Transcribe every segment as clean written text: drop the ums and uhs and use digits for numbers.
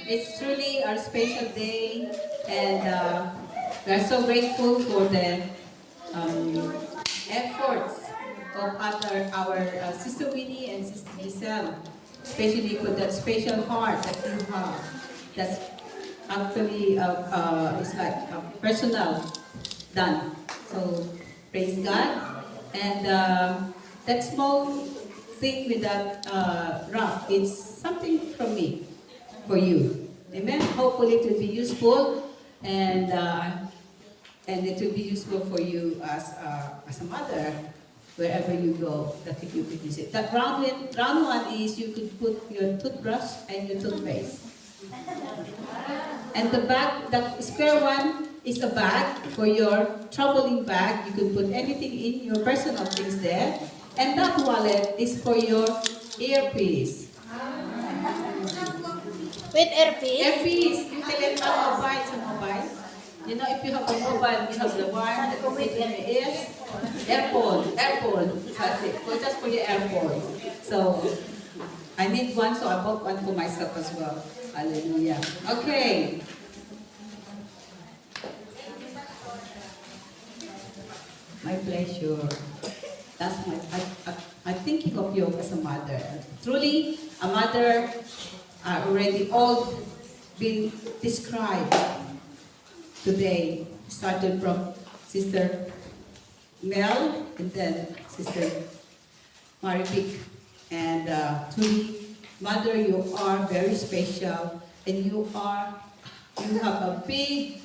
It's truly our special day, and we are so grateful for the um, efforts of our Sister Winnie and Sister Giselle, especially for that special heart that you have. That's actually it's like personal done. So praise God, and that small thing with that wrap, it's something from me for you. Amen. Hopefully it will be useful, and it will be useful for you as a mother wherever you go, that if you could use it. That round one is you could put your toothbrush and your toothpaste. And the square one is a bag for your traveling bag. You could put anything in your personal things there. And that wallet is for your earpiece. With earpiece? Earpiece, you can let mobile sa mobile. You know, if you have a mobile, you have the wire that you put in your ears. Airphone, that's it. So just for your airphone. So, I need one, so I bought one for myself as well. Hallelujah. Okay. My pleasure. That's I'm thinking of you as a mother. Truly, a mother are already all been described today. Started from Sister Mel and then Sister Maripic. And truly, Mother, you are very special, and you have a big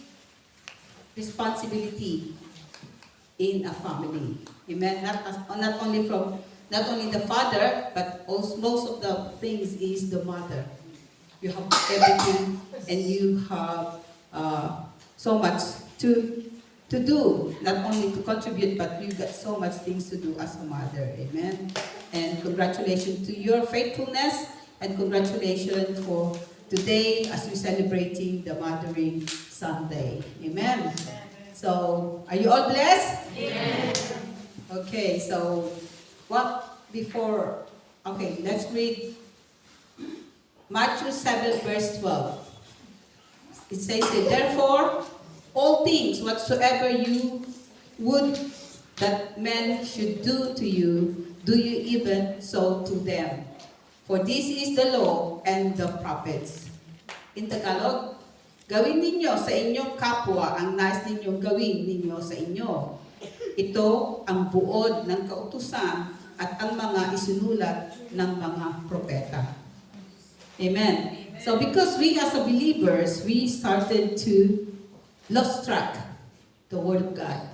responsibility in a family. Amen. Not only the father, but also most of the things is the mother. You have everything, and you have so much to do. Not only to contribute, but you got so much things to do as a mother. Amen. And congratulations to your faithfulness, and congratulations for today as we're celebrating the Mothering Sunday. Amen. So, are you all blessed? Amen. Okay, so let's read Matthew 7 verse 12. It says, therefore, all things whatsoever you would that men should do to you, do you even so to them. For this is the law and the prophets. In Tagalog, gawin ninyo sa inyong kapwa ang nais ninyong gawin ninyo sa inyo. Ito ang buod ng kautusan at ang mga isinulat ng mga propeta. Amen. So because we as a believers, we started to lost track the Word of God.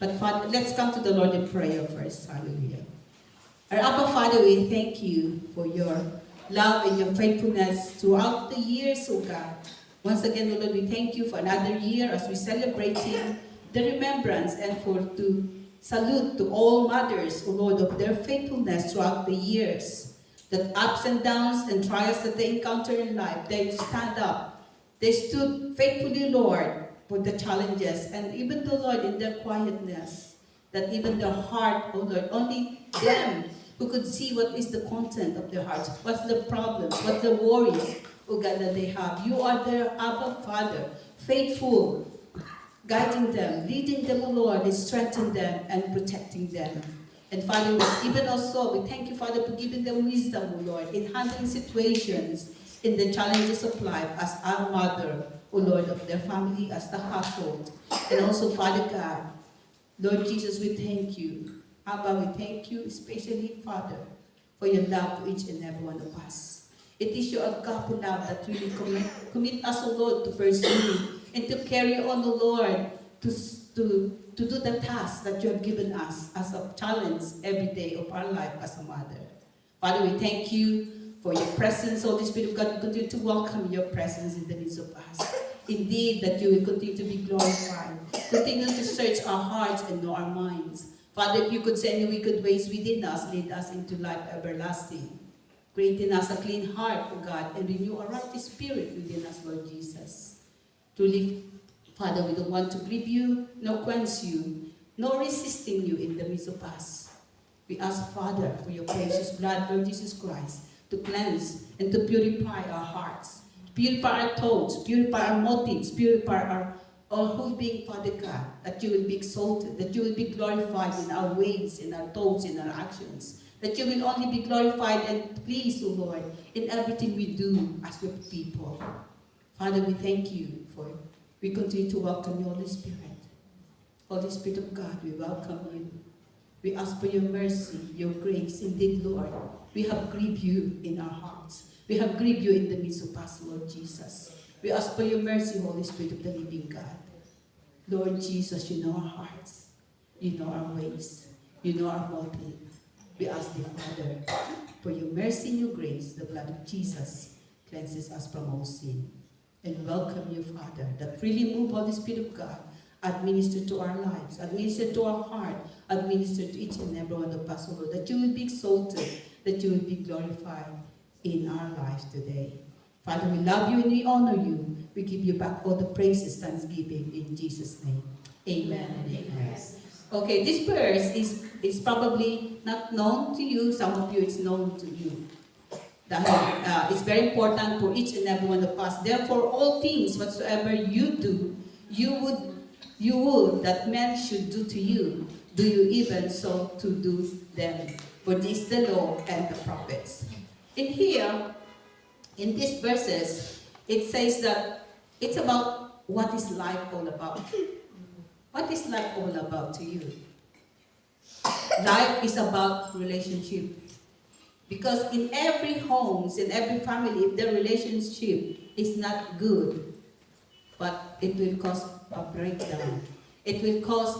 But Father, let's come to the Lord in prayer first. Hallelujah. Our Abba Father, we thank you for your love and your faithfulness throughout the years, O God. Once again, O Lord, we thank you for another year as we celebrating the remembrance and to salute to all mothers, O Lord, of their faithfulness throughout the years. That ups and downs and trials that they encounter in life, they stand up. They stood faithfully, Lord, for the challenges, and even the Lord in their quietness, that even their heart, O Lord, only them who could see what is the content of their hearts, what's the problems, what's the worries, O God, that they have. You are their Abba Father, faithful, guiding them, leading them, O Lord, and strengthening them and protecting them. And Father, even also, we thank you, Father, for giving them wisdom, O Lord, in handling situations, in the challenges of life as our mother, O Lord, of their family, as the household. And also, Father God, Lord Jesus, we thank you. Abba, we thank you, especially, Father, for your love to each and every one of us. It is your agape love that really commit us, O Lord, to pursue and to carry on, O Lord, to do the task that you have given us as a challenge every day of our life as a mother. Father, we thank you for your presence, Holy Spirit of God. We continue to welcome your presence in the midst of us. Indeed, that you will continue to be glorified. Continue to search our hearts and know our minds. Father, if you could send any wicked ways within us, lead us into life everlasting. Create in us a clean heart, O God, and renew a right spirit within us, Lord Jesus. Truly, Father, we don't want to grieve you, nor quench you, nor resisting you in the midst of us. We ask, Father, for your precious blood, Lord Jesus Christ, to cleanse and to purify our hearts, Purify our thoughts, purify our motives, purify our whole being, Father God, that you will be exalted, that you will be glorified in our ways, in our thoughts, in our actions, that you will only be glorified and pleased, O Lord, in everything we do as your people. Father, we thank you for it. We continue to welcome you, Holy Spirit. Holy Spirit of God, we welcome you. We ask for your mercy, your grace. Indeed, Lord, we have grieved you in our hearts. We have grieved you in the midst of us, Lord Jesus. We ask for your mercy, Holy Spirit of the living God. Lord Jesus, you know our hearts. You know our ways. You know our motive. We ask thee, Father, for your mercy and your grace. The blood of Jesus cleanses us from all sin. And welcome you, Father, that freely move, Holy Spirit of God, administer to our lives, administer to our heart, administer to each and every one of us, O Lord, that you will be exalted, that you will be glorified in our lives today. Father, we love you and we honor you. We give you back all the praises, thanksgiving in Jesus' name. Amen and amen. Okay, this verse is probably not known to you. Some of you, it's known to you. That it's very important for each and every one of us. Therefore, all things whatsoever you do, you would that men should do to you, do you even so to do them. For this is the law and the prophets. In here, in these verses, it says that it's about what is life all about. What is life all about to you? Life is about relationship. Because in every homes, in every family, if the relationship is not good, but it will cause a breakdown. It will cause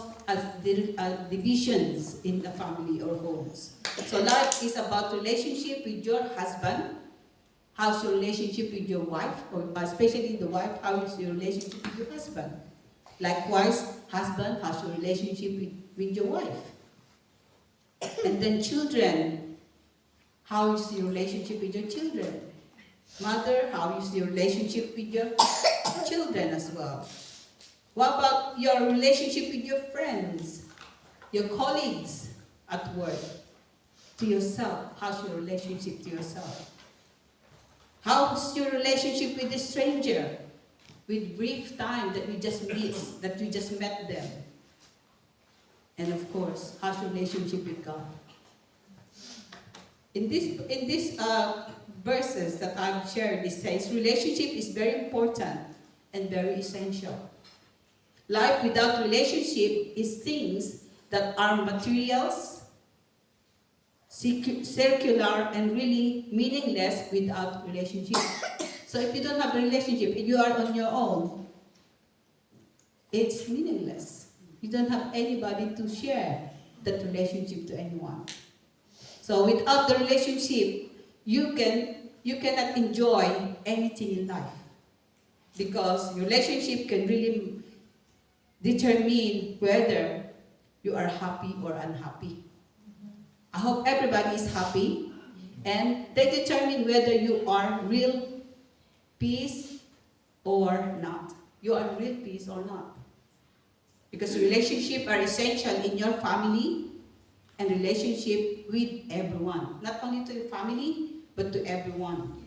divisions in the family or homes. So life is about relationship with your husband. How's your relationship with your wife? Or especially the wife, how is your relationship with your husband? Likewise, husband, how's your relationship with your wife? And then children, how is your relationship with your children? Mother, how is your relationship with your children as well? What about your relationship with your friends, your colleagues at work, to yourself? How's your relationship to yourself? How's your relationship with the stranger? With brief time that we just meet, that we just met them. And of course, how's your relationship with God? In these verses that I've shared, it says relationship is very important and very essential. Life without relationship is things that are materials, circular, and really meaningless without relationship. So if you don't have a relationship, if you are on your own, it's meaningless. You don't have anybody to share that relationship to anyone. So without the relationship, you cannot enjoy anything in life. Because relationship can really determine whether you are happy or unhappy. I hope everybody is happy, and they determine whether you are real peace or not. You are real peace or not. Because relationships are essential in your family and relationship with everyone. Not only to your family, but to everyone.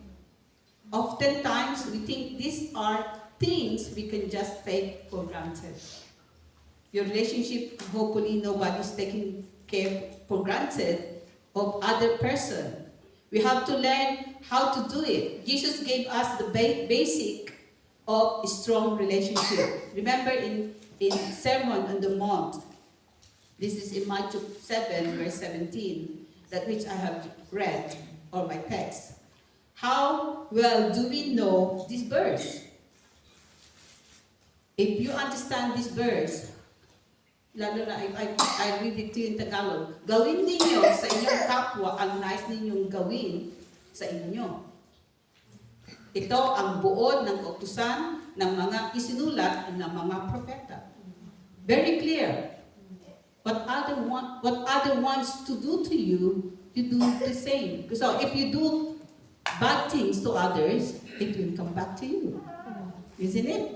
Oftentimes, we think these are things we can just take for granted. Your relationship, hopefully nobody's taking care for granted of other person. We have to learn how to do it. Jesus gave us the basic of a strong relationship. Remember in Sermon on the Mount, this is in Matthew 7, verse 17, that which I have read, or my text. How well do we know this verse? If you understand this verse, lalo na, I read it to you in Tagalog, gawin ninyo sa inyong kapwa ang nais ninyong gawin sa inyo. Ito ang buod ng kautusan ng mga isinulat ng mga propeta. Very clear. What other wants to do to you, you do the same. So if you do bad things to others, it will come back to you. Isn't it?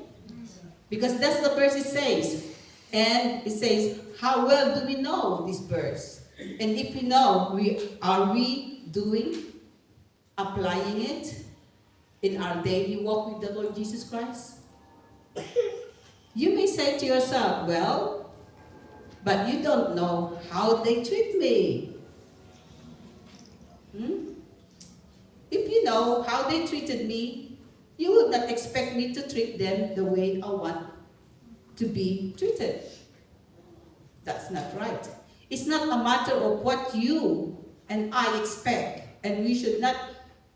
Because that's the verse it says. And it says, how well do we know this verse? And if we know, are we doing, applying it? in our daily walk with the Lord Jesus Christ? You may say to yourself, well, but you don't know how they treat me. If you know how they treated me, you would not expect me to treat them the way I want to be treated. That's not right. It's not a matter of what you and I expect, and we should not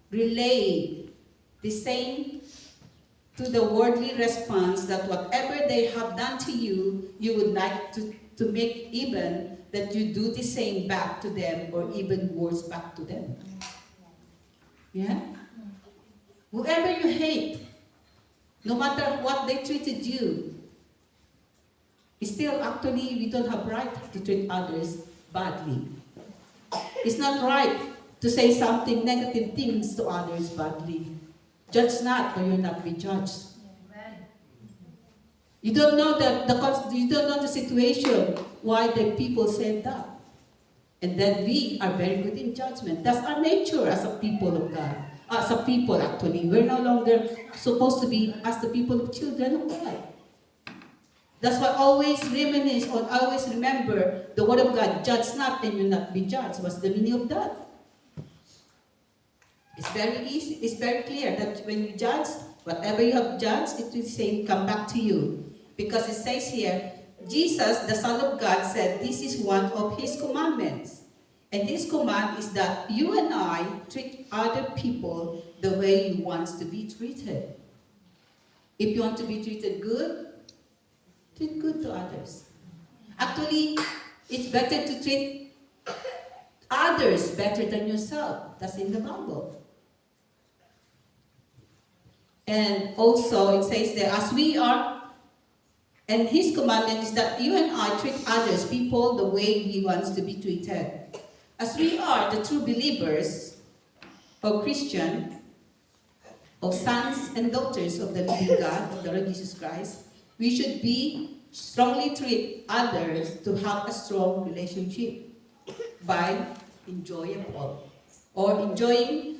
relay the same to the worldly response that whatever they have done to you, you would like to make even that you do the same back to them or even worse back to them. Yeah? Whoever you hate, no matter what they treated you, still actually we don't have right to treat others badly. It's not right to say something negative things to others badly. Judge not, or you'll not be judged. You don't know the situation why the people said that. And then we are very good in judgment. That's our nature as a people of God. As a people, actually. We're no longer supposed to be as the people of children of God. That's why always reminisce or always remember the word of God. Judge not and you'll not be judged. What's the meaning of that? It's very easy. It's very clear that when you judge, whatever you have judged, it will say, come back to you. Because it says here, Jesus, the Son of God, said this is one of his commandments. And this command is that you and I treat other people the way you want to be treated. If you want to be treated good, treat good to others. Actually, it's better to treat others better than yourself. That's in the Bible. And also it says there, as we are, and his commandment is that you and I treat others, people, the way we want to be treated. As we are the true believers, or Christian, or sons and daughters of the living God, of the Lord Jesus Christ, we should be strongly treat others to have a strong relationship by enjoying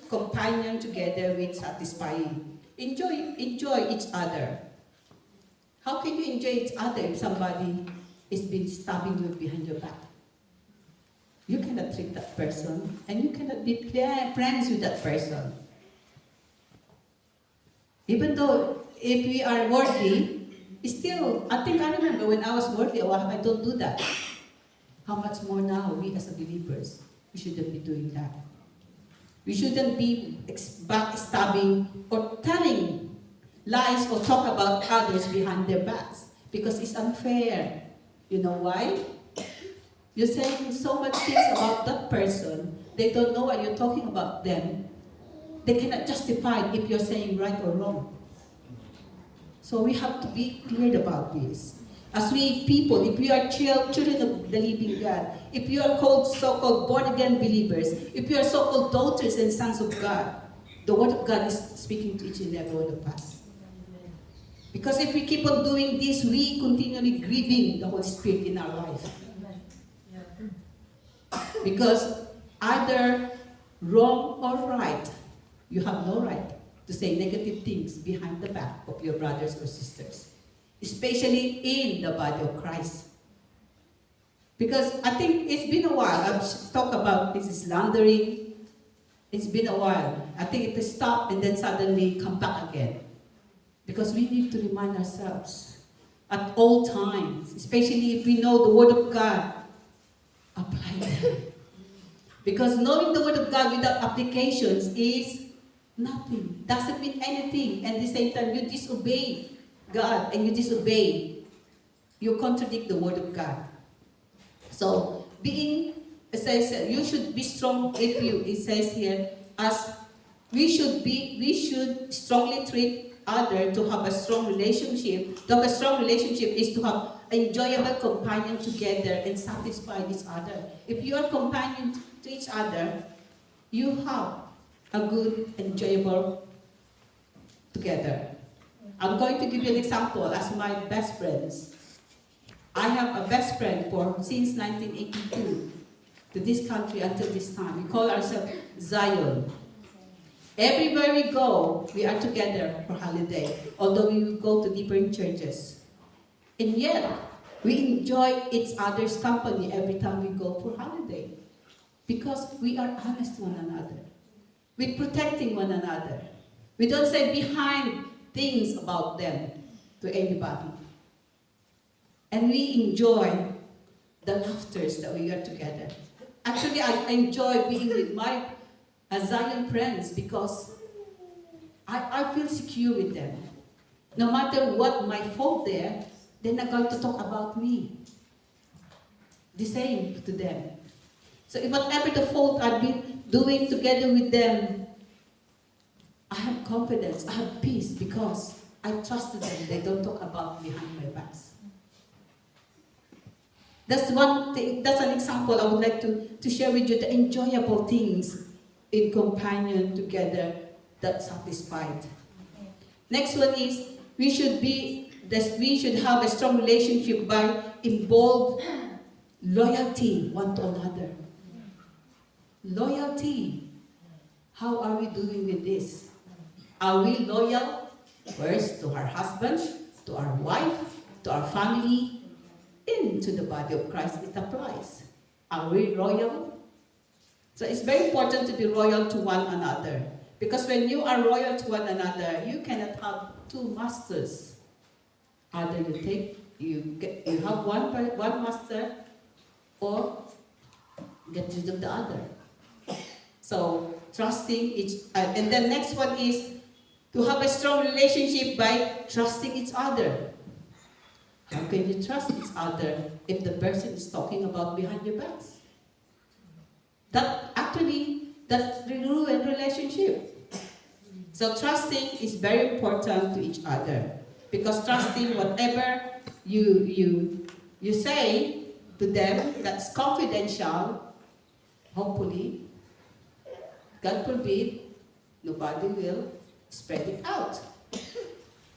companion together with satisfying. Enjoy each other. How can you enjoy each other if somebody is been stabbing you behind your back? You cannot treat that person, and you cannot be friends with that person. Even though if we are worldly, still, I remember when I was worldly, I don't do that. How much more now, we as believers, we shouldn't be doing that. We shouldn't be backstabbing or telling lies or talk about others behind their backs, because it's unfair. You know why? You're saying so much things about that person, they don't know what you're talking about them. They cannot justify if you're saying right or wrong. So we have to be clear about this. As we people, if we are children of the living God, if you are called so-called born-again believers, if you are so-called daughters and sons of God, the word of God is speaking to each and every one of us. Because if we keep on doing this, we continually grieving the Holy Spirit in our life. Because either wrong or right, you have no right to say negative things behind the back of your brothers or sisters, especially in the body of Christ. Because I think it's been a while, I've talked about this slandering. It's been a while. I think it has stopped and then suddenly come back again. Because we need to remind ourselves at all times, especially if we know the Word of God, apply it. Because knowing the Word of God without applications is nothing. Doesn't mean anything. And at the same time, you disobey God and you contradict the Word of God. So, it says, you should be strong it says here, as we should strongly treat others to have a strong relationship. To have a strong relationship is to have enjoyable companion together and satisfy each other. If you are companion to each other, you have a good, enjoyable together. I'm going to give you an example as my best friends. I have a best friend since 1982 to this country until this time. We call ourselves Zion. Everywhere we go, we are together for holiday, although we will go to different churches. And yet, we enjoy each other's company every time we go for holiday. Because we are honest to one another. We're protecting one another. We don't say behind things about them to anybody. And we enjoy the laughters that we are together. Actually, I enjoy being with my Zion friends because I feel secure with them. No matter what my fault there, they're not going to talk about me. The same to them. So whatever the fault I've been doing together with them, I have confidence, I have peace because I trusted them. They don't talk about behind my backs. That's one thing, that's an example I would like to share with you, the enjoyable things in companion together that satisfied. Next one is, we should have a strong relationship by involved loyalty one to another. Loyalty. How are we doing with this? Are we loyal first to our husband, to our wife, to our family, and to the body of Christ? It applies. Are we loyal? So it's very important to be loyal to one another. Because when you are loyal to one another, you cannot have two masters. Either you have one master or get rid of the other. So trusting each, and the next one is to have a strong relationship by trusting each other. How can you trust each other if the person is talking about behind your backs? That ruin relationship. So trusting is very important to each other. Because trusting whatever you say to them that's confidential, hopefully, God forbid, nobody will spread it out.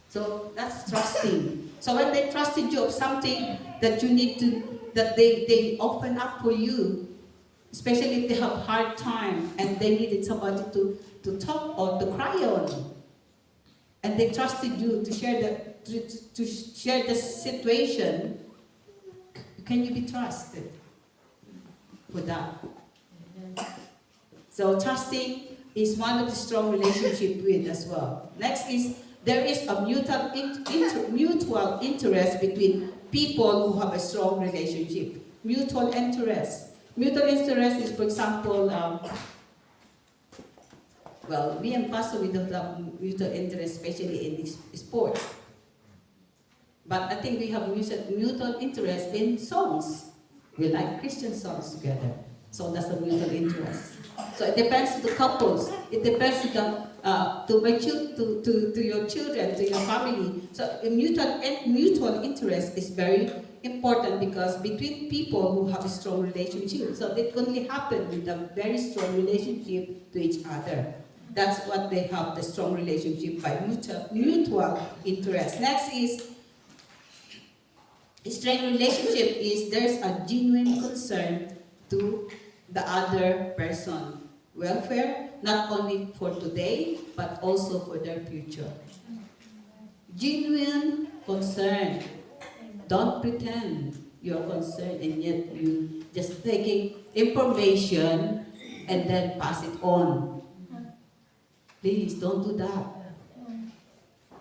So that's trusting. So when they trusted you of something that you need to, that they open up for you, especially if they have hard time and they needed somebody to talk or to cry on, and they trusted you to share the situation, can you be trusted for that? So trusting is one of the strong relationship with as well. Next is, there is a mutual interest between people who have a strong relationship. Mutual interest. Mutual interest is, for example, me and Pastor, we don't have mutual interest, especially in sports. But I think we have mutual interest in songs. We like Christian songs together. So that's a mutual interest. So it depends on the couples. It depends to your children, to your family. So a mutual interest is very important because between people who have a strong relationship. So it can only happen with a very strong relationship to each other. That's what they have, the strong relationship by mutual interest. Next is, a strong relationship is there's a genuine concern to the other person welfare, not only for today, but also for their future. Genuine concern. Don't pretend you're concerned and yet you just taking information and then pass it on. Please don't do that.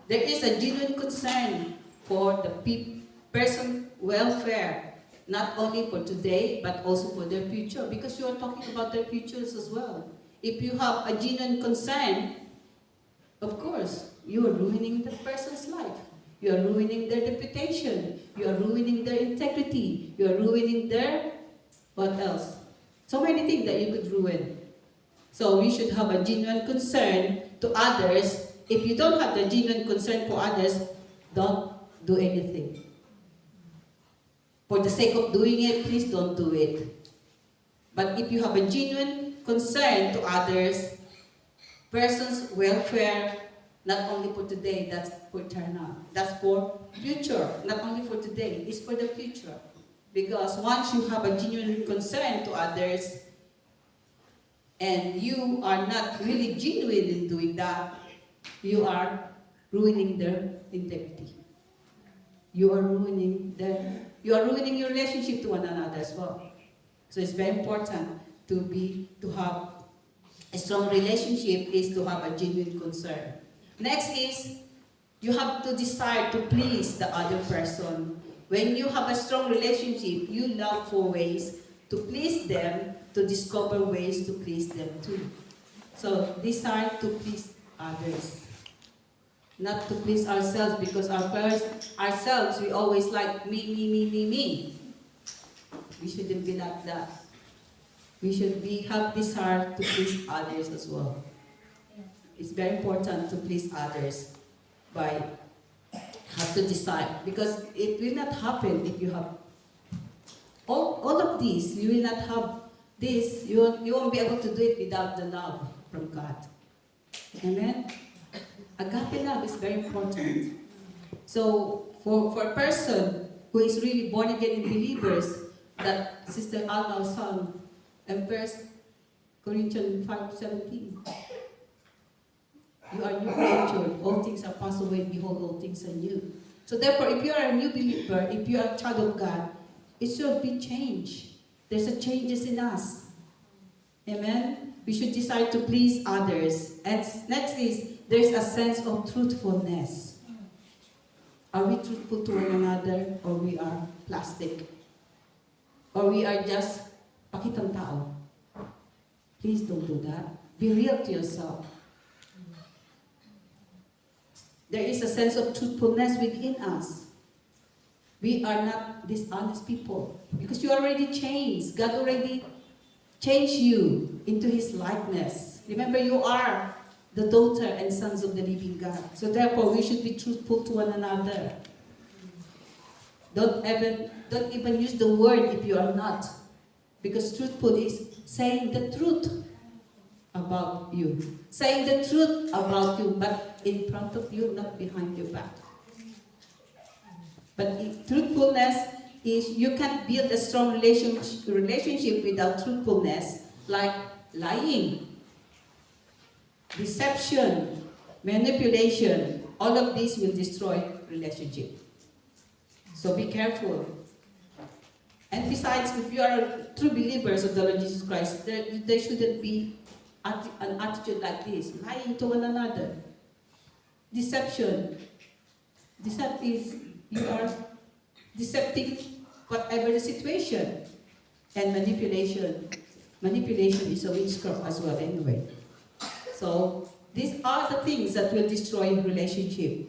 There is a genuine concern for the person's welfare, not only for today, but also for their future, because you are talking about their futures as well. If you have a genuine concern, of course, you are ruining the person's life. You are ruining their reputation. You are ruining their integrity. You are ruining their, what else? So many things that you could ruin. So we should have a genuine concern to others. If you don't have the genuine concern for others, don't do anything. For the sake of doing it, please don't do it. But if you have a genuine concern to others, person's welfare, not only for today, that's for eternal. That's for future, not only for today, it's for the future. Because once you have a genuine concern to others, and you are not really genuine in doing that, you are ruining their integrity. You are ruining your relationship to one another as well. So it's very important to have a strong relationship is to have a genuine concern. Next is you have to decide to please the other person. When you have a strong relationship, you look for ways to please them, to discover ways to please them too. So decide to please others, not to please ourselves, because ourselves, we always like me. We shouldn't be like that. We should have desire to please others as well. It's very important to please others by have to decide, because it will not happen if you have all of these. You will not have this. You won't be able to do it without the love from God. Amen? Agape love is very important. So for a person who is really born again in believers, that Sister Alma sung in 1 Corinthians 5:17. You are new creature. All things are passed away. Behold, all things are new. So therefore, if you are a new believer, if you are a child of God, it should be changed. There's a changes in us. Amen? We should decide to please others. And next is, there's a sense of truthfulness. Are we truthful to one another, or we are plastic? Or we are just pakitang tao? Please don't do that. Be real to yourself. There is a sense of truthfulness within us. We are not dishonest people, because you already changed. God already changed you into His likeness. Remember, you are the daughter and sons of the living God. So therefore, we should be truthful to one another. Don't even use the word if you are not, because truthful is saying the truth about you, saying the truth about you, but in front of you, not behind your back. But truthfulness is, you can't build a strong relationship without truthfulness, like lying, deception, manipulation. All of these will destroy relationship. So be careful. And besides, if you are true believers of the Lord Jesus Christ, there shouldn't be an attitude like this, lying to one another. Deception. You are deceptive whatever the situation. And manipulation. Manipulation is a witchcraft as well anyway. So these are the things that will destroy relationship.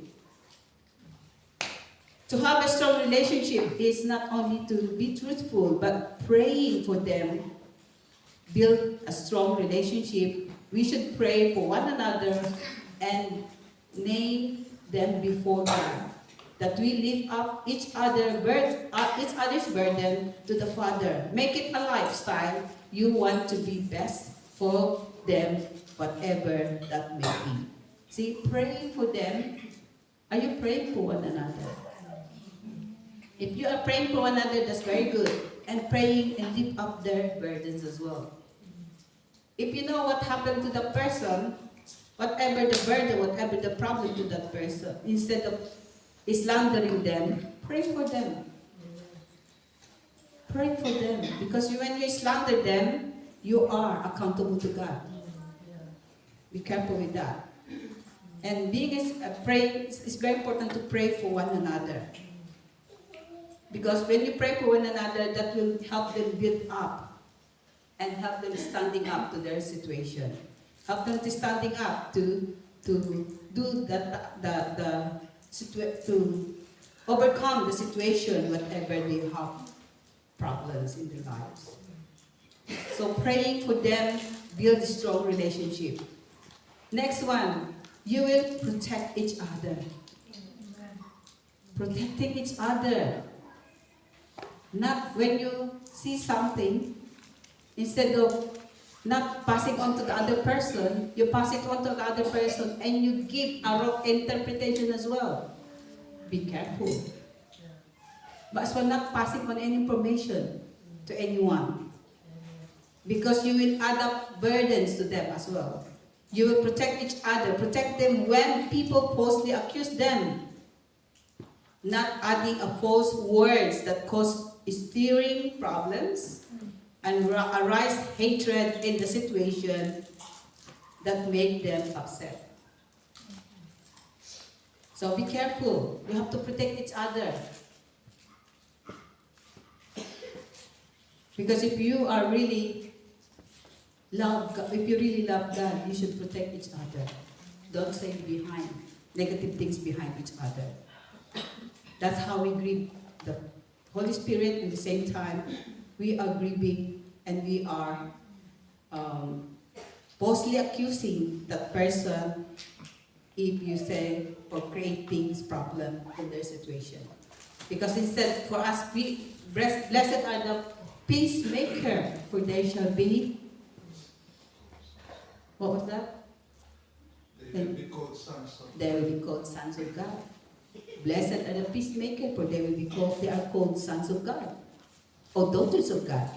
To have a strong relationship is not only to be truthful, but praying for them. Build a strong relationship. We should pray for one another and name them before God. That we lift up each other's burden to the Father. Make it a lifestyle. You want to be best for them, whatever that may be. See, praying for them. Are you praying for one another? If you are praying for one another, that's very good. And praying and lift up their burdens as well. If you know what happened to the person, whatever the burden, whatever the problem to that person, instead of slandering them, pray for them. Pray for them. Because when you slander them, you are accountable to God. Be careful with that. And it's very important to pray for one another. Because when you pray for one another, that will help them build up and help them standing up to their situation. Help them to standing up to do to overcome the situation, whatever they have problems in their lives. So praying for them, build a strong relationship. Next one, you will protect each other. Protecting each other. Not when you see something, instead of not passing on to the other person, you pass it on to the other person and you give a wrong interpretation as well. Be careful. But as well, not passing on any information to anyone. because you will add up burdens to them as well. You will protect each other, protect them when people falsely accuse them, not adding a false words that cause stirring problems and arise hatred in the situation that make them upset. So be careful. You have to protect each other. Because if you really love God, you should protect each other. Don't say behind negative things behind each other. That's how we grieve the Holy Spirit. At the same time, we are grieving and we are falsely accusing that person if you say or create things problem in their situation. Because instead for us, blessed are the peacemaker, for they shall be, what was that? They will be called sons of God. They will be called sons of God. Blessed are the peacemaker, for they are called sons of God, or daughters of God.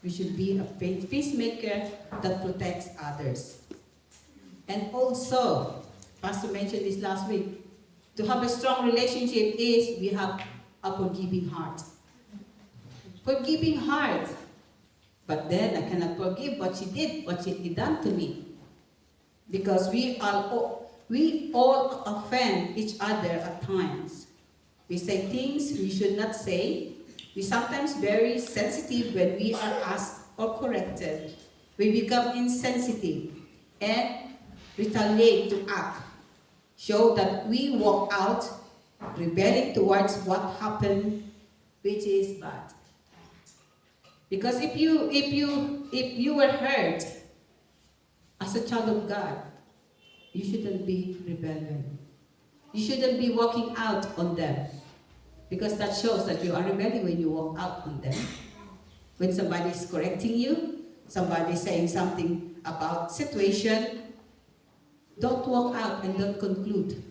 We should be a peacemaker that protects others. And also, Pastor mentioned this last week, to have a strong relationship is we have a forgiving heart. Forgiving heart. But then I cannot forgive what she did, what she done to me. Because we all offend each other at times. We say things we should not say. We sometimes very sensitive when we are asked or corrected. We become insensitive and retaliate to act. Show that we walk out rebelling towards what happened, which is bad. Because if you were hurt as a child of God, you shouldn't be rebelling. You shouldn't be walking out on them. Because that shows that you are rebelling when you walk out on them. When somebody is correcting you, somebody is saying something about situation, don't walk out and don't conclude.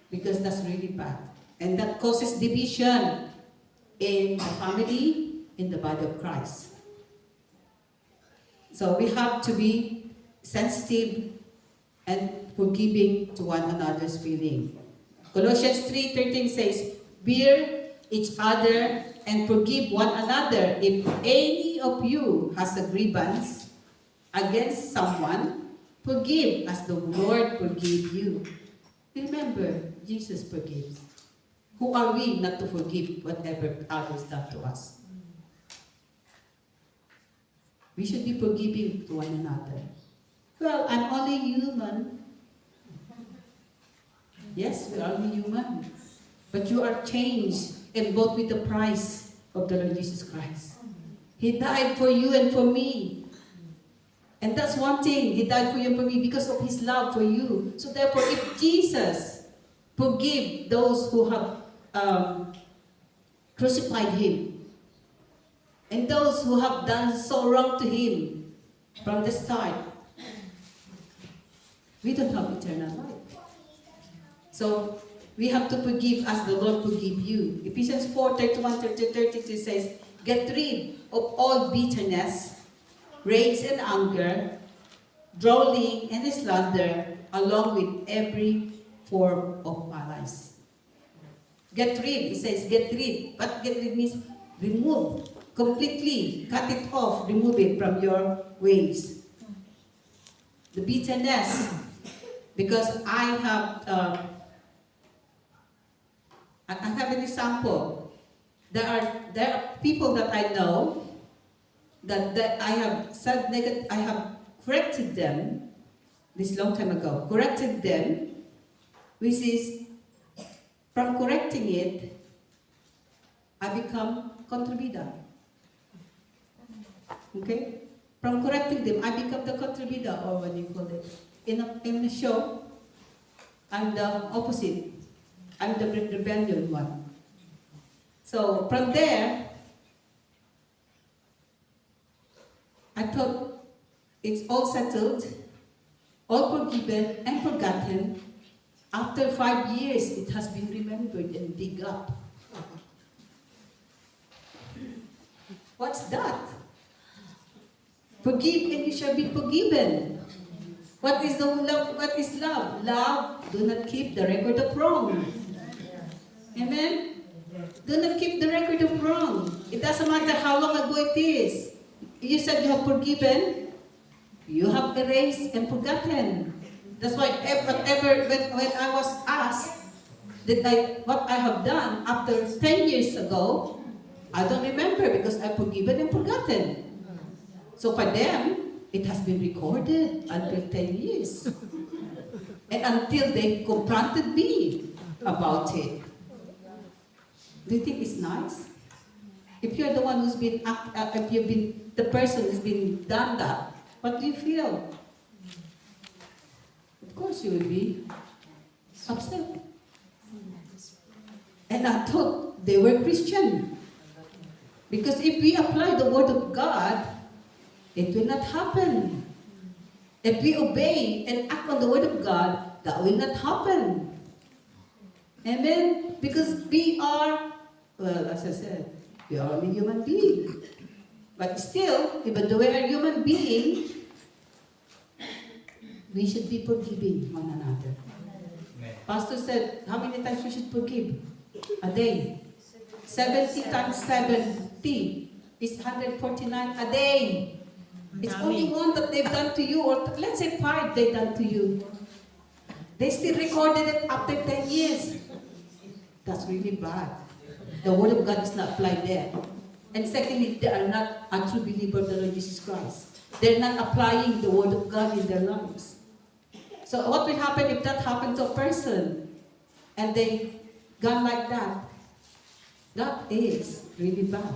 Because that's really bad. And that causes division in the family, in the body of Christ. So we have to be sensitive and forgiving to one another's feeling. Colossians 3:13 says, bear each other and forgive one another if any of you has a grievance against someone, forgive as the Lord forgave you. Remember, Jesus forgives. Who are we not to forgive whatever others done to us? We should be forgiving to one another. Well, I'm only human. Yes, we are only human. But you are changed and bought with the price of the Lord Jesus Christ. He died for you and for me. And that's one thing. He died for you and for me because of His love for you. So therefore, if Jesus forgive those who have crucified Him, and those who have done so wrong to Him from the start, we don't have eternal life. So we have to forgive as the Lord forgive you. Ephesians 4:31-32 says, get rid of all bitterness, rage and anger, drolling and slander, along with every form of malice. Get rid, it says get rid. But get rid means remove. Completely cut it off, remove it from your ways. The bitterness, because I have an example. There are people that I know that I have said negative. I have corrected them this long time ago. Corrected them, which is from correcting it, I become contributor. Okay? From correcting them, I become the contributor, or what do you call it? In a show, I'm the opposite. I'm the rebellion one. So from there, I thought it's all settled, all forgiven and forgotten. After 5 years, it has been remembered and dig up. What's that? Forgive and you shall be forgiven. What is the love? What is love? Love, do not keep the record of wrong. Amen? Do not keep the record of wrong. It doesn't matter how long ago it is. You said you have forgiven, you have erased and forgotten. That's why whatever, when I was asked what I have done after 10 years ago, I don't remember because I've forgiven and forgotten. So for them, it has been recorded until 10 years. And until they confronted me about it. Do you think it's nice? If you're the one who's been, if you've been the person who's been done that, what do you feel? Of course you will be upset. And I thought they were Christian. Because if we apply the word of God, it will not happen. If we obey and act on the word of God, that will not happen. Amen? Because we are, well, as I said, we are only human beings. But still, even though we are human beings, we should be forgiving one another. Pastor said, how many times we should forgive? A day. 70 times 70 is 149 a day. It's only one that they've done to you, or let's say 5 they've done to you. They still recorded it after 10 years. That's really bad. The word of God is not applied there. And secondly, they are not a true believer of the Lord Jesus Christ. They're not applying the word of God in their lives. So what will happen if that happened to a person and they gone like that? That is really bad.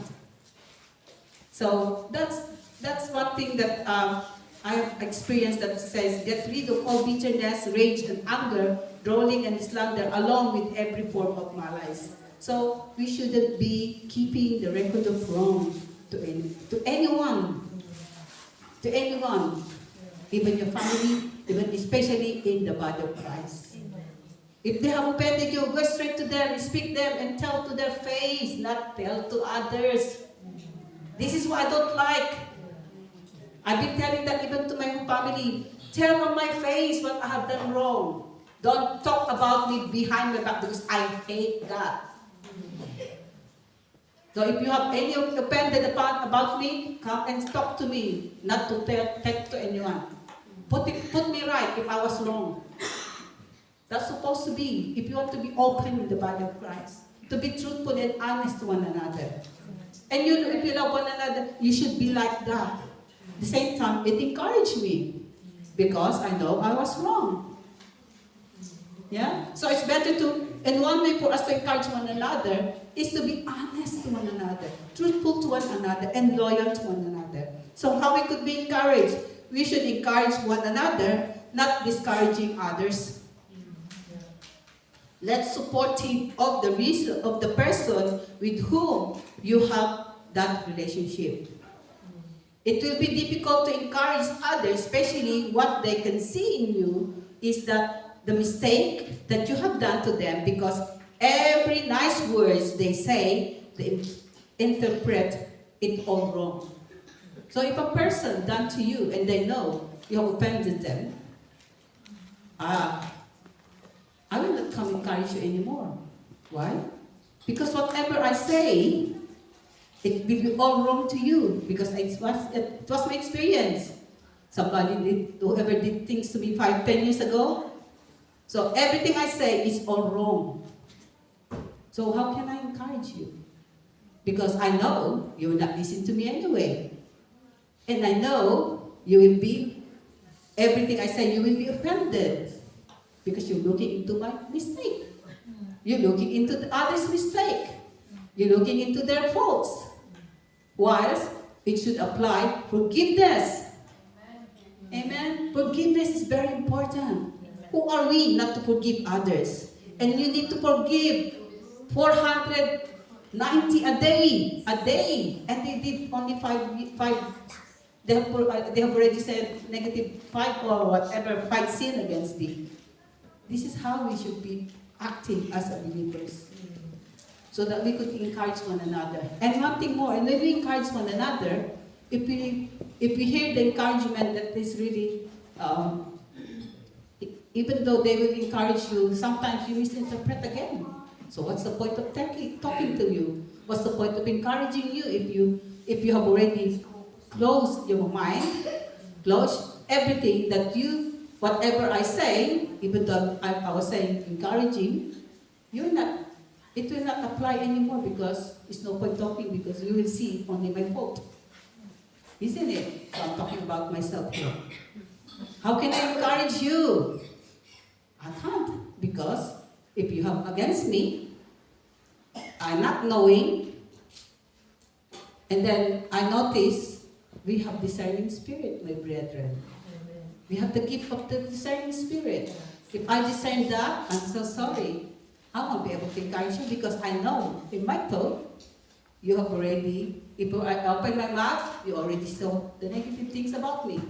So that's one thing that I have experienced that says, get rid of all bitterness, rage, and anger, drolling and slander, along with every form of malice. So we shouldn't be keeping the record of wrong to anyone, even your family, even especially in the body of Christ. If they have offended you, go straight to them, speak them, and tell to their face, not tell to others. This is what I don't like. I've been telling that even to my family. Tell on my face what I have done wrong. Don't talk about me behind my back because I hate that. So if you have any offended about me, come and talk to me, not to tell to anyone. Put me right if I was wrong. That's supposed to be, if you want to be open with the body of Christ, to be truthful and honest to one another. And if you love one another, you should be like that. At the same time, it encouraged me because I know I was wrong. Yeah? So it's better to, and one way for us to encourage one another is to be honest to one another, truthful to one another, and loyal to one another. So how we could be encouraged? We should encourage one another, not discouraging others. Let's support him of the person with whom you have that relationship. It will be difficult to encourage others, especially what they can see in you is that the mistake that you have done to them, because every nice words they say, they interpret it all wrong. So if a person done to you and they know you have offended them, I will not come encourage you anymore. Why? Because whatever I say, it will be all wrong to you. Because it was my experience. Whoever did things to me 5, 10 years ago. So everything I say is all wrong. So how can I encourage you? Because I know you will not listen to me anyway. And I know you will be, everything I say, you will be offended. Because you're looking into my mistake. You're looking into the other's mistake. You're looking into their faults. Whilst it should apply forgiveness. Amen? Forgiveness is very important. Who are we not to forgive others? And you need to forgive 490 a day. A day. And they did only 5. They have already said -5 or whatever, 5 sin against thee. This is how we should be acting as believers. So that we could encourage one another. And one thing more, and when we encourage one another, if we if we hear the encouragement that is really, even though they will encourage you, sometimes you misinterpret again. So what's the point of talking to you? What's the point of encouraging you if you have already closed your mind, closed everything that whatever I say, even though I was saying encouraging, it will not apply anymore because it's no point talking because you will see only my fault. Isn't it? So I'm talking about myself here. How can I encourage you? I can't, because if you have against me, I'm not knowing, and then I notice we have discerning spirit, my brethren. We have the gift of the discerning spirit. If I discern that, I'm so sorry. I won't be able to encourage you because I know in my thought, you have already, if I open my mouth, you already saw the negative things about me.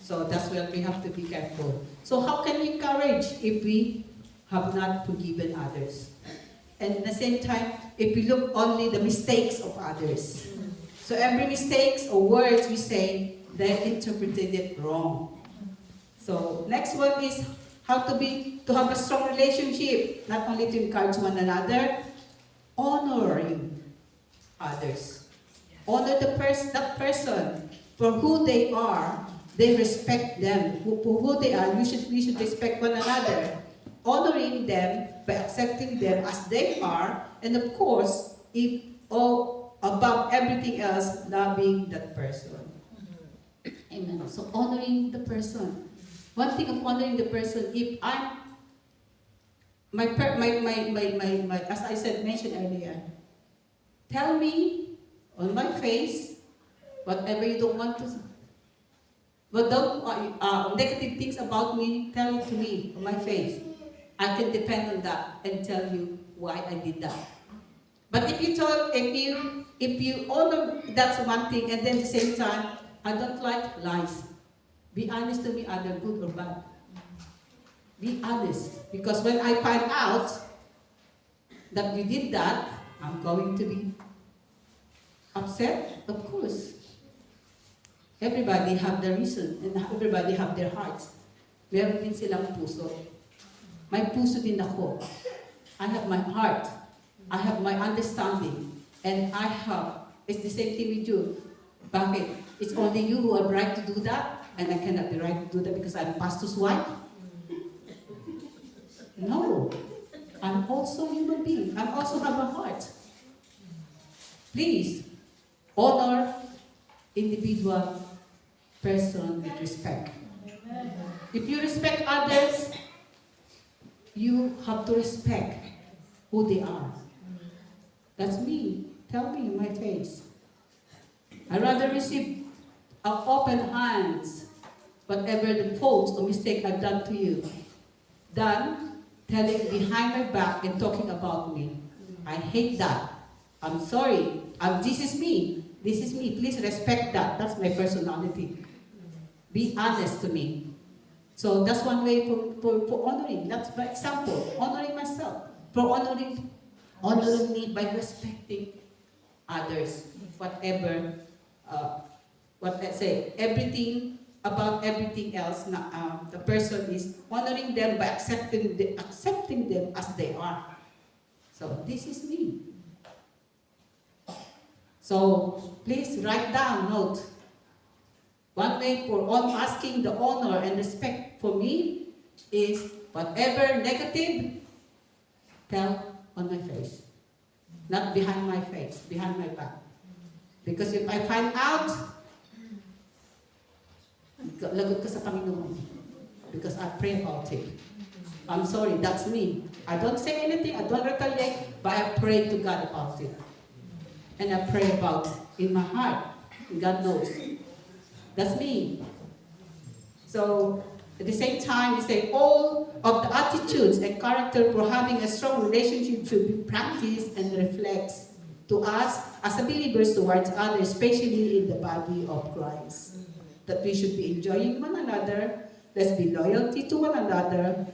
So that's where we have to be careful. So how can we encourage if we have not forgiven others? And at the same time, if we look only the mistakes of others. So every mistakes or words we say, they interpreted it wrong. So next one is how to have a strong relationship, not only to encourage one another, honoring others. Honor that person for who they are. They respect them for who they are. We should respect one another, honoring them by accepting them as they are, and of course, above everything else, loving that person. Amen. So honoring the person. One thing of honoring the person, if I'm as I said, mentioned earlier, tell me on my face whatever you don't want to. But don't negative things about me, tell it to me on my face. I can depend on that and tell you why I did that. But if you honor, that's one thing, and then at the same time, I don't like lies. Be honest to me, either good or bad. Be honest, because when I find out that you did that, I'm going to be upset, of course. Everybody have their reason, and everybody have their hearts. Meron din silang puso. May puso din ako. I have my heart. I have my understanding. And it's the same thing with you. Bakit? It's only you who have right to do that, and I cannot be right to do that because I'm pastor's wife? No. I'm also a human being. I also have a heart. Please, honor individual person with respect. If you respect others, you have to respect who they are. That's me. Tell me in my face. I'd rather receive open hands whatever the faults or mistake I've done to you than telling behind my back and talking about me. I hate that. I'm sorry. This is me. This is me. Please respect that. That's my personality. Be honest to me. So that's one way for honoring. That's by example. Honoring myself. For honoring me by respecting others. Whatever, everything about everything else, the person is honoring them by accepting them as they are. So this is me. So please write down, note. One way for asking the honor and respect for me is whatever negative, tell on my face. Not behind my face, behind my back. Because if I find out, lagot ka sa Panginoon. Because I pray about it. I'm sorry, that's me. I don't say anything, I don't retaliate, but I pray to God about it. And I pray about it in my heart. God knows. That's me. So, at the same time, we say all of the attitudes and character for having a strong relationship should be practiced and reflects to us as a believers towards others, especially in the body of Christ. That we should be enjoying one another, let's be loyalty to one another,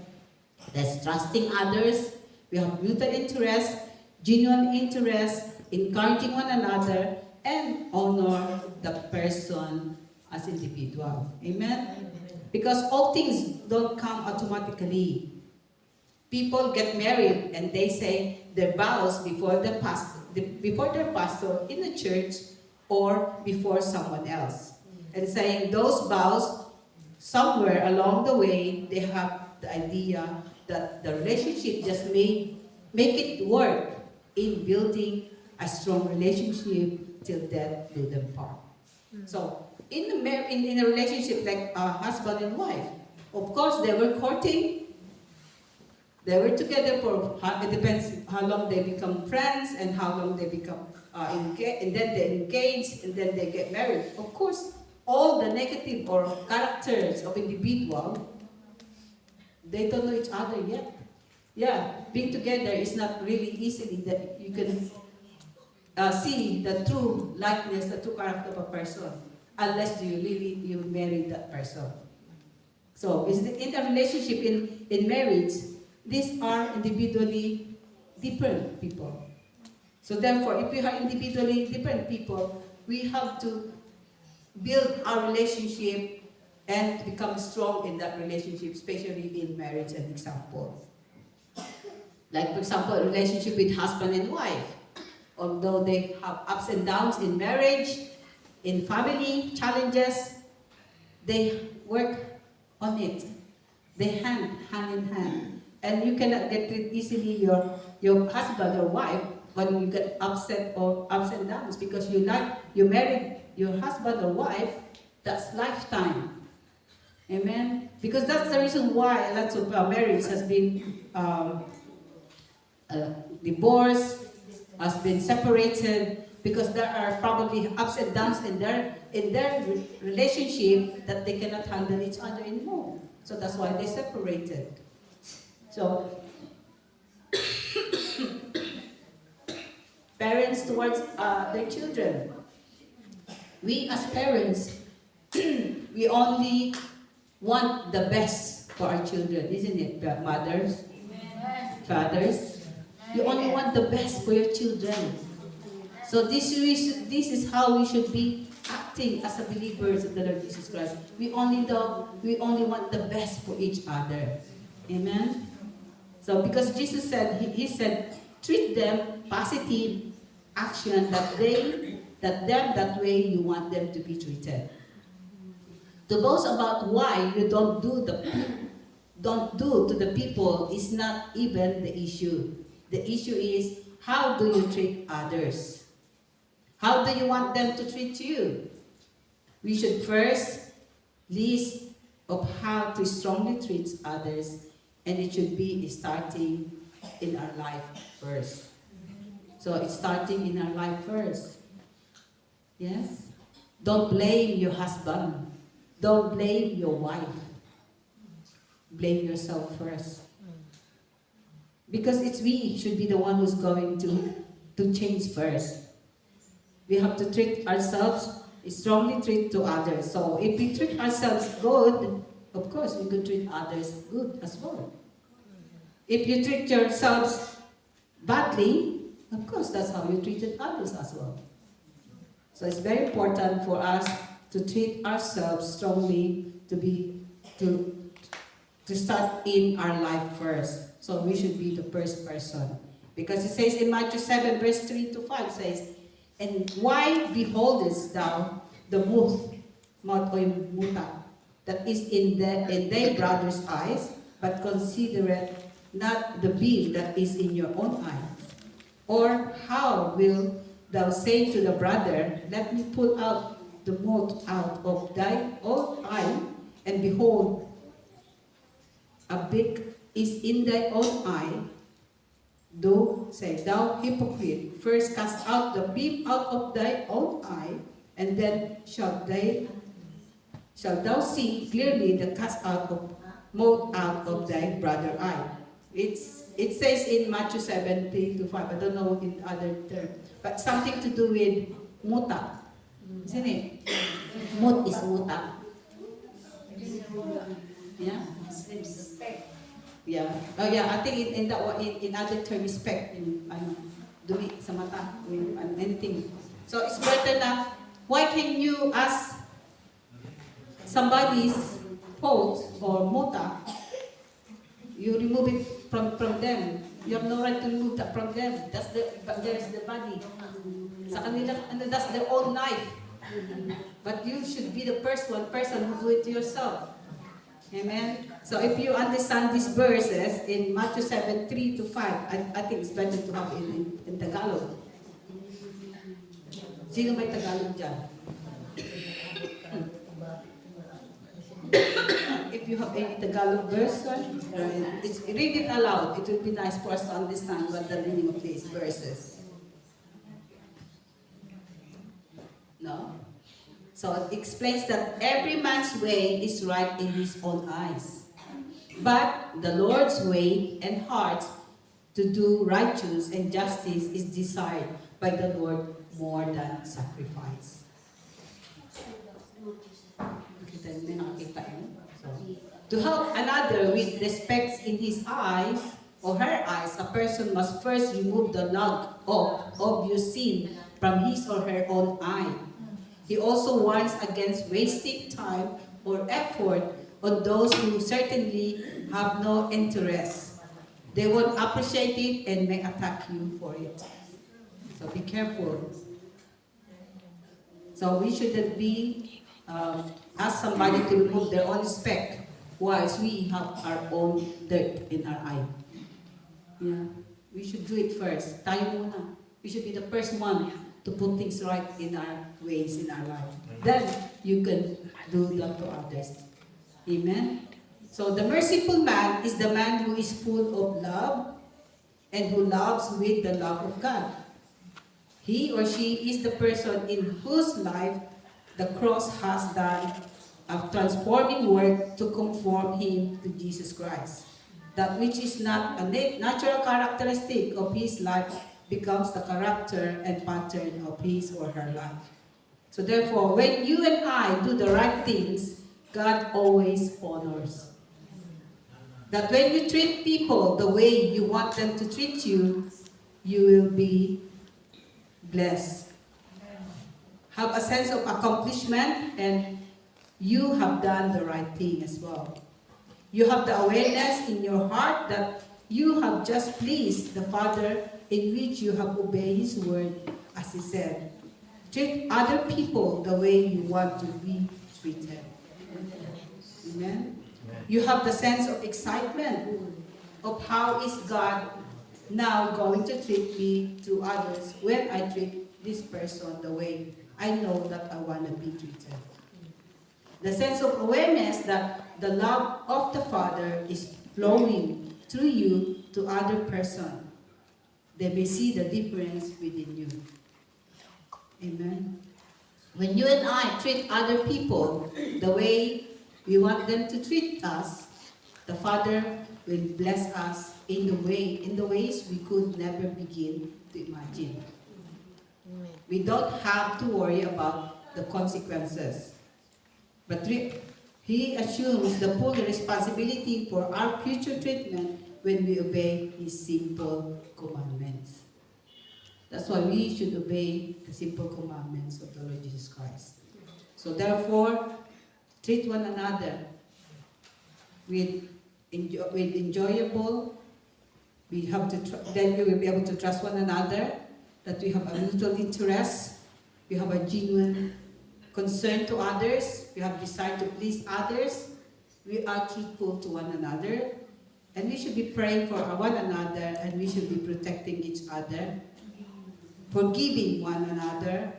let's trusting others, we have mutual interest, genuine interest, encouraging one another, and honor the person as individual. Amen? Because all things don't come automatically. People get married and they say their vows before their pastor in the church or before someone else. And saying those vows, somewhere along the way, they have the idea that the relationship just make it work in building a strong relationship till death do them part. So, in a relationship like a husband and wife, of course they were courting. They were together for, it depends how long they become friends and how long they become engaged, and then they engage and then they get married. Of course, all the negative or characters of individual, they don't know each other yet. Yeah, being together is not really easily that you can see the true likeness, the true character of a person, unless you marry that person. So, in a relationship, in marriage, these are individually different people. So therefore, if we are individually different people, we have to build our relationship and become strong in that relationship, especially in marriage, an example. Like, for example, a relationship with husband and wife. Although they have ups and downs in marriage, in family challenges, they work on it. They hand in hand. And you cannot get rid easily your husband or wife when you get upset or ups and downs, because you married your husband or wife, that's lifetime. Amen? Because that's the reason why lots of marriage has been divorced, has been separated, because there are probably ups and downs in their relationship that they cannot handle each other anymore. So that's why they separated. So, parents towards their children. We as parents, we only want the best for our children, isn't it? Mothers, fathers, you only want the best for your children. So this is how we should be acting as a believers of the Lord Jesus Christ. We only want the best for each other. Amen? So because Jesus said, he said, treat them positive action that way you want them to be treated. To boast about why you don't do to the people is not even the issue. The issue is, how do you treat others? How do you want them to treat you? We should first list of how to strongly treat others, and it should be starting in our life first. So it's starting in our life first. Yes? Don't blame your husband. Don't blame your wife. Blame yourself first. Because we should be the one who's going to change first. We have to treat ourselves, strongly treat to others. So if we treat ourselves good, of course we could treat others good as well. If you treat yourselves badly, of course that's how you treated others as well. So it's very important for us to treat ourselves strongly, to start in our life first. So we should be the first person. Because it says in Matthew 7 verse 3 to 5 says, and why beholdest thou the mote or muta that is in thy brother's eyes, but considereth not the beam that is in your own eyes? Or how will thou say to the brother, let me pull out the mote out of thy own eye, and behold, a beam is in thy own eye? Do say, thou hypocrite, first cast out the beam out of thy own eye, and then shalt thou see clearly the cast out of mote out of thy brother eye. It says in Matthew 17 to 5, I don't know in other terms, but something to do with muta, isn't it? Mut is muta. Yeah. Yeah. Oh yeah, I think in that one, in other term, respect, in dumi sa mata, anything. So it's better na, why can you as somebody's fault or mota, you remove it from them. You have no right to remove that from them. There's the body. Sa kanila, that's their own life. But you should be the first person who do it to yourself. Amen? So if you understand these verses in Matthew 7, 3 to 5, I think it's better to have in Tagalog. Sino may Tagalog dyan? If you have any Tagalog version, read it aloud. It would be nice for us to understand what the meaning of these verses. No? So it explains that every man's way is right in his own eyes. But the Lord's way and heart to do righteous and justice is desired by the Lord more than sacrifice. To help another with the specks in his eyes or her eyes, a person must first remove the log of obvious sin from his or her own eye. He also warns against wasting time or effort on those who certainly have no interest. They won't appreciate it and may attack you for it. So be careful. So we shouldn't be ask somebody to remove their own speck whilst we have our own dirt in our eye. Yeah, we should do it first. Tayo muna. We should be the first one to put things right in our ways in our life. Then you can do that to others. Amen? So the merciful man is the man who is full of love and who loves with the love of God. He or she is the person in whose life the cross has done a transforming work to conform him to Jesus Christ. That which is not a natural characteristic of his life becomes the character and pattern of his or her life. So therefore, when you and I do the right things, God always honors. That when you treat people the way you want them to treat you, you will be blessed. Have a sense of accomplishment, and you have done the right thing as well. You have the awareness in your heart that you have just pleased the Father, in which you have obeyed His word, as He said. Treat other people the way you want to be treated. Amen? You have the sense of excitement of how is God now going to treat me to others when I treat this person the way I know that I want to be treated. The sense of awareness that the love of the Father is flowing through you to other person. They may see the difference within you. Amen. When you and I treat other people the way we want them to treat us, the Father will bless us in the ways we could never begin to imagine. We don't have to worry about the consequences. But He assumes the full responsibility for our future treatment when we obey His simple commandments. That's why we should obey the simple commandments of the Lord Jesus Christ. So therefore, treat one another with enjoyable. We have to then we will be able to trust one another, that we have a mutual interest, we have a genuine concern to others, we have desire to please others, we are truthful to one another, and we should be praying for one another, and we should be protecting each other, forgiving one another,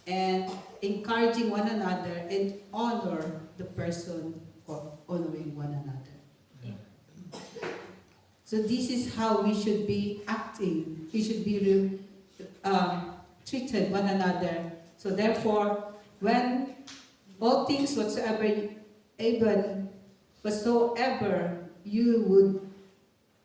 and encouraging one another, and honor the person for honoring one another. So this is how we should be acting. We should be treated one another. So therefore, when all things whatsoever, even whatsoever you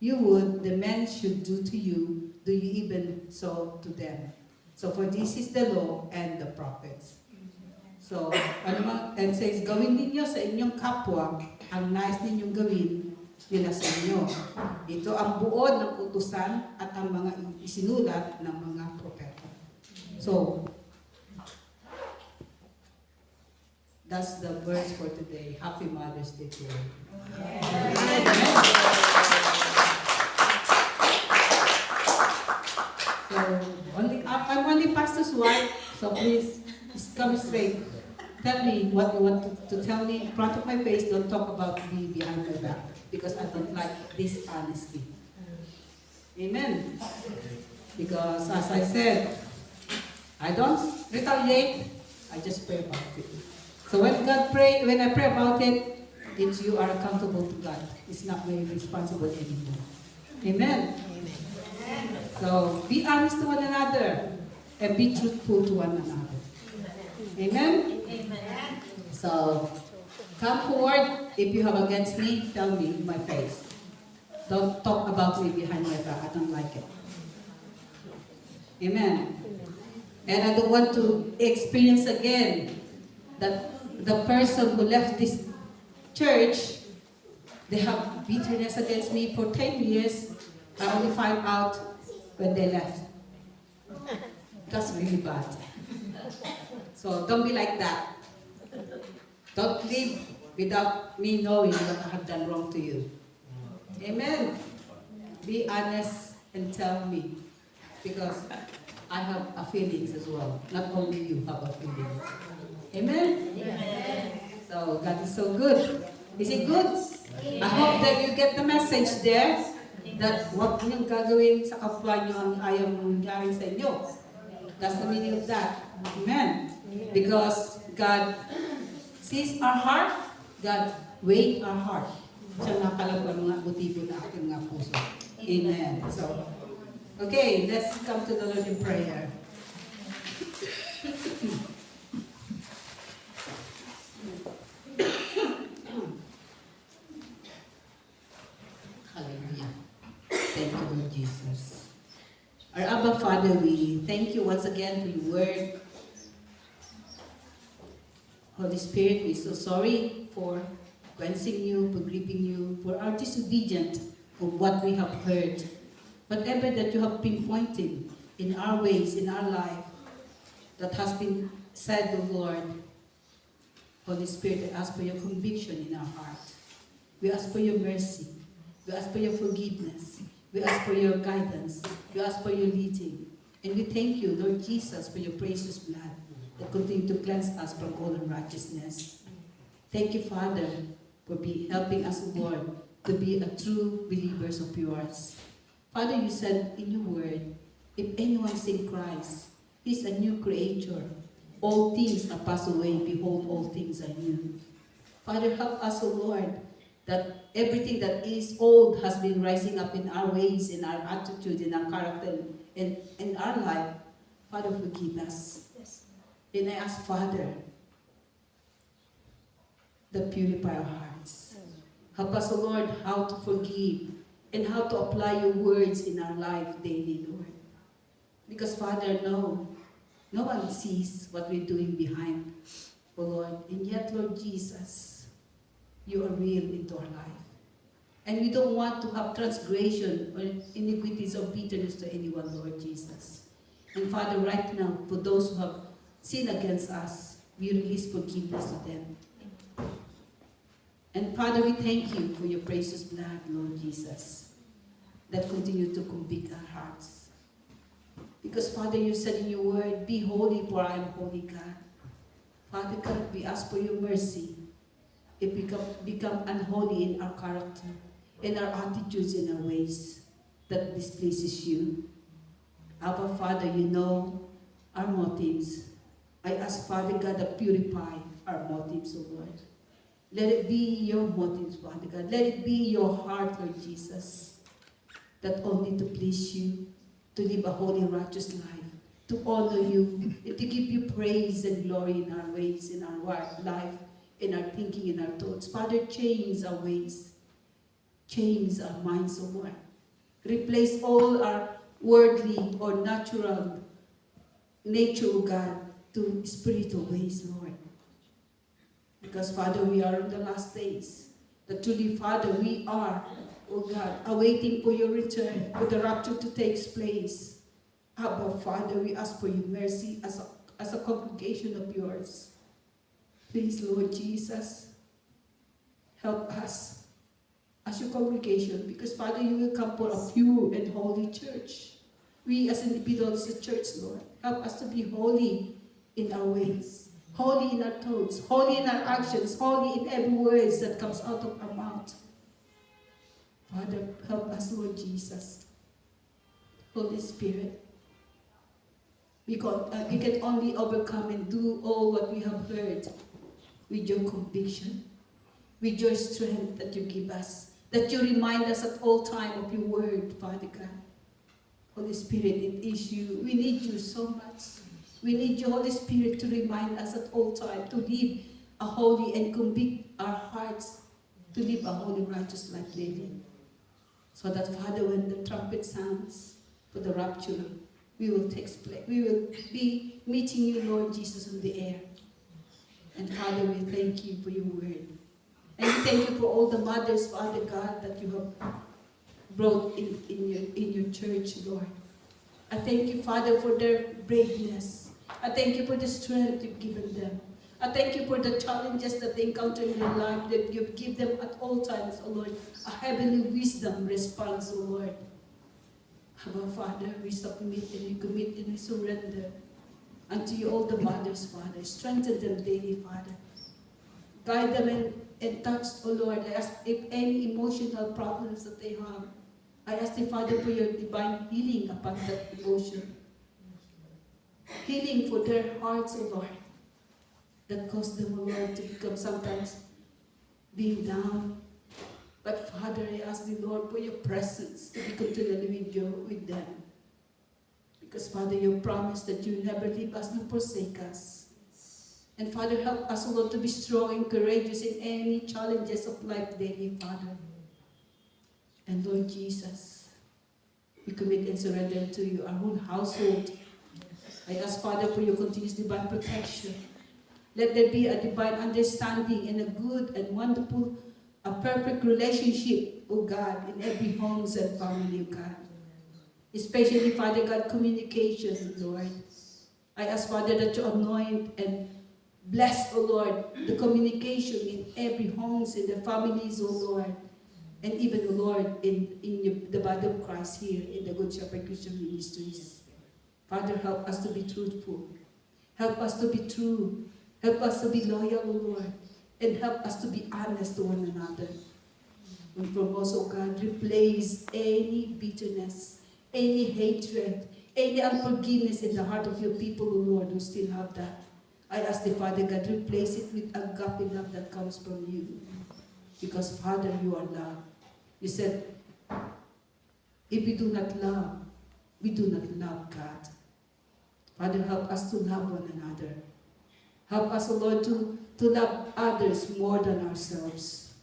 would, the men should do to you, do you even so to them. So for this is the law and the prophets. So, and says, gawin ninyo sa inyong kapwa, ang nais ninyong gawin nila sa inyo. Ito ang buod ng utusan at ang mga isinulat ng mga propeta. So, That's the verse for today. Happy Mother's Day to you. So, I'm only pastor's wife, so please, just come straight. Tell me what you want to tell me in front of my face. Don't talk about me behind my back, because I don't like dishonesty. Amen. Because as I said, I don't retaliate, I just pray about it. So when I pray about it, it's you are accountable to God. It's not my responsible anymore. Amen. So be honest to one another and be truthful to one another. Amen. So come forward. If you have against me, tell me in my face. Don't talk about me behind my back. I don't like it. Amen. And I don't want to experience again that the person who left this church, they have bitterness against me for 10 years. I only find out when they left. That's really bad. So don't be like that. Don't live without me knowing what I have done wrong to you. Amen. Be honest and tell me. Because I have a feelings as well. Not only you have a feelings. Amen? Amen. So God is so good. Is He good? Amen. I hope that you get the message there. That huwag niyong gagawin sa kapwa niyo ang ayaw mong gawin sa inyo. That's the meaning of that. Amen. Because God sees our heart. God weighs our heart. Siya nakalagay mga motibo na aking mga puso. Amen. So, okay, let's come to the Lord in prayer. Hallelujah. Thank you, Lord Jesus. Our Abba Father, we thank you once again for your word. Holy Spirit, we're so sorry for quenching you, for grieving you, for our disobedience of what we have heard. Whatever that you have been pointing in our ways, in our life, that has been said, O Lord, Holy Spirit, I ask for your conviction in our heart. We ask for your mercy. We ask for your forgiveness. We ask for your guidance. We ask for your leading. And we thank you, Lord Jesus, for your precious blood that continue to cleanse us from all unrighteousness. Thank you, Father, for helping us, Lord, to be a true believers of yours. Father, you said in your word, if anyone is in Christ, he is a new creature. All things are passed away. Behold, all things are new. Father, help us, O Lord, that everything that is old has been rising up in our ways, in our attitude, in our character, in our life. Father, forgive us. Yes. And I ask, Father, that purify our hearts. Help us, O Lord, how to forgive and how to apply your words in our life daily, Lord. Because, Father, no one sees what we're doing behind, O Lord. And yet, Lord Jesus, you are real into our life. And we don't want to have transgression or iniquities or bitterness to anyone, Lord Jesus. And Father, right now, for those who have sinned against us, we release forgiveness to them. And Father, we thank you for your precious blood, Lord Jesus, that continue to convict our hearts. Because, Father, you said in your word, be holy, for I am holy, God. Father God, we ask for your mercy. If we become unholy in our character, in our attitudes, in our ways, that displeases you. Abba, Father, you know our motives. I ask, Father God, to purify our motives, O Lord. Let it be your motives, Father God. Let it be your heart, Lord Jesus, that only to please you, to live a holy, righteous life, to honor you, and to give you praise and glory in our ways, in our life, in our thinking, in our thoughts. Father, change our ways. Change our minds, O Lord. Replace all our worldly or natural nature, O God, to spiritual ways, Lord. Because, Father, we are in the last days. That truly, Father, we are, oh God, awaiting for your return, for the rapture to take place. Abba, Father, we ask for your mercy as a congregation of yours. Please, Lord Jesus, help us as your congregation, because Father, you will come for a pure and holy church. We as individuals, as a church, Lord, help us to be holy in our ways, holy in our thoughts, holy in our actions, holy in every word that comes out of our mouth. Father, help us, Lord Jesus. Holy Spirit, we can only overcome and do all what we have heard with your conviction, with your strength that you give us, that you remind us at all time of your word, Father God. Holy Spirit, it is you. We need you so much. We need your Holy Spirit to remind us at all time to live a holy and convict our hearts to live a holy, righteous life daily. So that, Father, when the trumpet sounds for the rapture, we will take place. We will be meeting you, Lord Jesus, in the air. And Father, we thank you for your word. And we thank you for all the mothers, Father God, that you have brought in your church, Lord. I thank you, Father, for their braveness. I thank you for the strength you've given them. I thank you for the challenges that they encounter in their life, that you give them at all times, oh Lord, a heavenly wisdom response, oh Lord. Our Father, we submit and we commit and we surrender unto you all the mothers, Father. Strengthen them daily, Father. Guide them and touch, oh Lord. I ask if any emotional problems that they have, I ask the Father for your divine healing upon that emotion. Healing for their hearts, oh Lord, that cause them, oh Lord, to become sometimes being down. But Father, I ask the Lord for your presence to be continually with them. Because Father, you promise that you never leave us nor forsake us. And Father, help us, O Lord, to be strong and courageous in any challenges of life daily, Father. And Lord Jesus, we commit and surrender to you our whole household. I ask, Father, for your continuous divine protection. Let there be a divine understanding and a good and wonderful, a perfect relationship, O God, in every homes and family, O God. Especially, Father God, communication, Lord. I ask, Father, that you anoint and bless, O Lord, the communication in every homes, in the families, O Lord. And even, O Lord, in the body of Christ here in the Good Shepherd Christian Ministries. Father, help us to be truthful. Help us to be true. Help us to be loyal, O Lord. And help us to be honest to one another. And from us, O God, replace any bitterness, any hatred, any unforgiveness in the heart of your people, O Lord, who still have that. I ask the Father God, replace it with agape love that comes from you. Because, Father, you are love. You said, if we do not love, we do not love God. Father, help us to love one another. Help us, O Lord, to love others more than ourselves.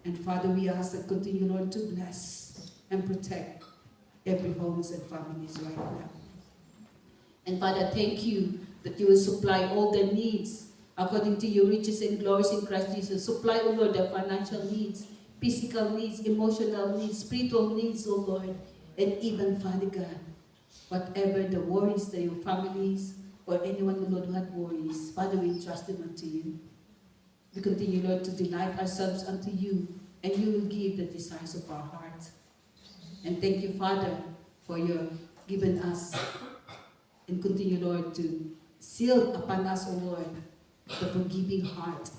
And Father, we ask that continue, Lord, to bless and protect every homes and families right now. And Father, thank you that you will supply all their needs according to your riches and glories in Christ Jesus. Supply, O Lord, their financial needs, physical needs, emotional needs, spiritual needs, O Lord, and even, Father God, whatever the worries that your families or anyone, O Lord, who had worries, Father, we entrust them unto you. We continue, Lord, to delight ourselves unto you, and you will give the desires of our heart. And thank you, Father, for your giving us, and continue, Lord, to seal upon us, O Lord, the forgiving heart,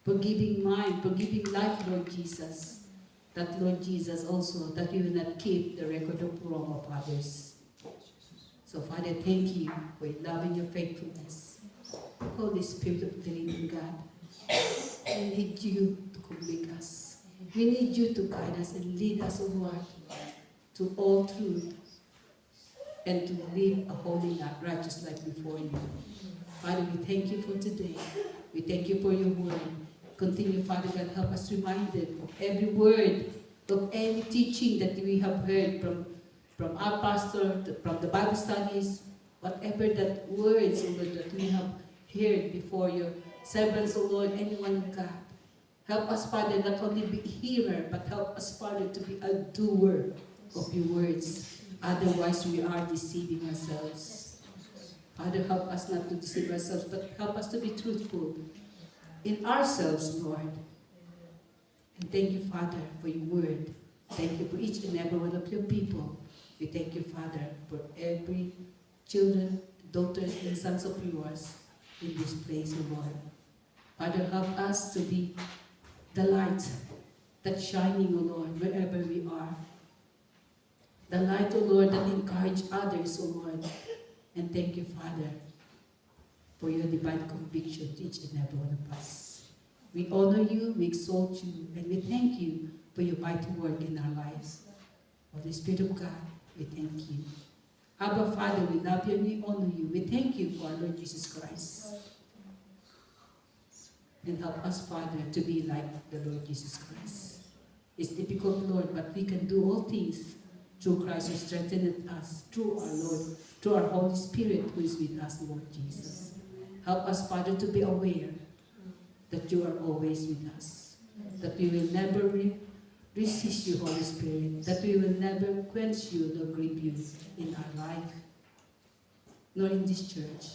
forgiving mind, forgiving life, Lord Jesus. That, Lord Jesus, also, that we will not keep the record of wrong of others. So, Father, thank you for your love and your faithfulness. Holy Spirit of the living God, we need you to convict us. We need you to guide us and lead us, O Lord, to all truth and to live a holy, righteous life before you. Father, we thank you for today. We thank you for your word. Continue, Father God, help us reminded of every word, of any teaching that we have heard from our pastor, from the Bible studies, whatever that words, O Lord, that we have heard before your servants, O Lord, anyone, God. Help us, Father, not only be a hearer, but help us, Father, to be a doer of your words. Otherwise, we are deceiving ourselves. Father, help us not to deceive ourselves, but help us to be truthful in ourselves, Lord. And thank you, Father, for your word. Thank you for each and every one of your people. We thank you, Father, for every children, daughters, and sons of yours in this place, O Lord. Father, help us to be the light that's shining, O Lord, wherever we are. The light, O Lord, that encourage others, O Lord. And thank you, Father, for your divine conviction to each and every one of us. We honor you, we exalt you, and we thank you for your mighty work in our lives. Holy Spirit of God, we thank you. Abba, Father, we love you and we honor you. We thank you for our Lord Jesus Christ. And help us, Father, to be like the Lord Jesus Christ. It's difficult, Lord, but we can do all things through Christ who strengtheneth us, through our Lord, through our Holy Spirit who is with us, Lord Jesus. Help us, Father, to be aware that you are always with us, that we will never resist you, Holy Spirit, that we will never quench you nor grieve you in our life, nor in this church,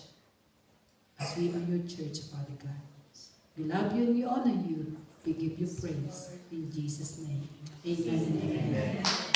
as we are your church, Father God. We love you and we honor you. We give you praise. In Jesus' name, amen and amen.